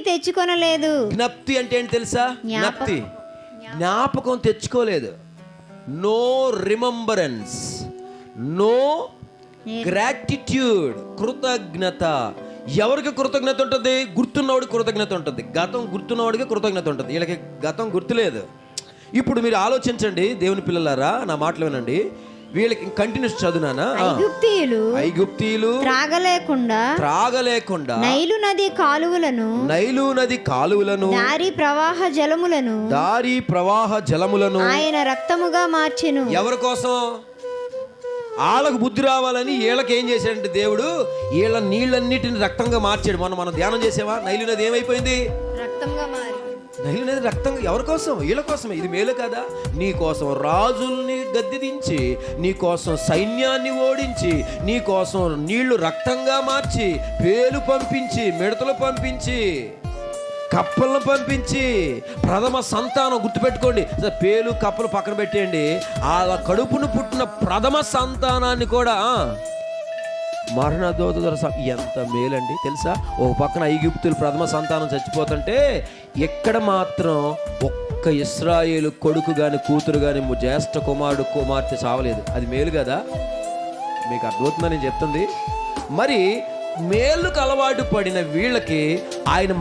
తెచ్చుకొనలేదు. జ్ఞప్తి అంటే ఏంటి తెలుసా? జ్ఞప్తి, జ్ఞాపకం తెచ్చుకోలేదు. నో రిమెంబరెన్స్, నో గ్రాటిట్యూడ్, కృతజ్ఞత. ఎవరికి కృతజ్ఞత ఉంటుంది? గుర్తున్నవాడికి కృతజ్ఞత ఉంటుంది. గతం గుర్తున్నవాడికి కృతజ్ఞత ఉంటుంది. వీళ్ళకి గతం గుర్తులేదు. ఇప్పుడు మీరు ఆలోచించండి దేవుని పిల్లలారా, నా మాటలు వినండి. వీళ్ళకి కంటిన్యూస్ చదువునానా? ఐగుప్తీయులు త్రాగలేకుండా నైలు నది కాలువలను దారి ప్రవాహ జలములను ఆయన రక్తముగా మార్చెను. ఎవరి కోసం? వాళ్ళకు బుద్ధి రావాలని. వీళ్ళకి ఏం చేశాడంటే దేవుడు, వీళ్ళ నీళ్ళన్నిటిని రక్తంగా మార్చాడు. మనం ధ్యానం చేసావా? నైలు నది ఏమైపోయింది? రక్తంగా మారి. నైలు నది రక్తంగా ఎవరి కోసం? వీళ్ళ కోసమే. ఇది మేలు కదా? నీ కోసం రాజుల్ని గద్దెదించి, నీ కోసం సైన్యాన్ని ఓడించి, నీ కోసం నీళ్లు రక్తంగా మార్చి, పేలు పంపించి, మిడతలు పంపించి, కప్పలను పంపించి, ప్రథమ సంతానం, గుర్తుపెట్టుకోండి, పేలు కప్పలు పక్కన పెట్టేయండి, ఆ కడుపును పుట్టిన ప్రథమ సంతానాన్ని కూడా మరణదూత ద్వారా. ఎంత మేలండి తెలుసా? ఒక పక్కన ఐగుప్తులు ప్రథమ సంతానం చచ్చిపోతుంటే, ఎక్కడ మాత్రం ఒక్క ఇశ్రాయేలు కొడుకు కానీ కూతురు కానీ జ్యేష్ఠ కుమారుడు కుమార్తె చావలేదు. అది మేలు కదా? మీకు అర్థమవుతుందని నేను చెప్తుంది. మరి మేలుకు అలవాటు పడిన వీళ్ళకి ఆయన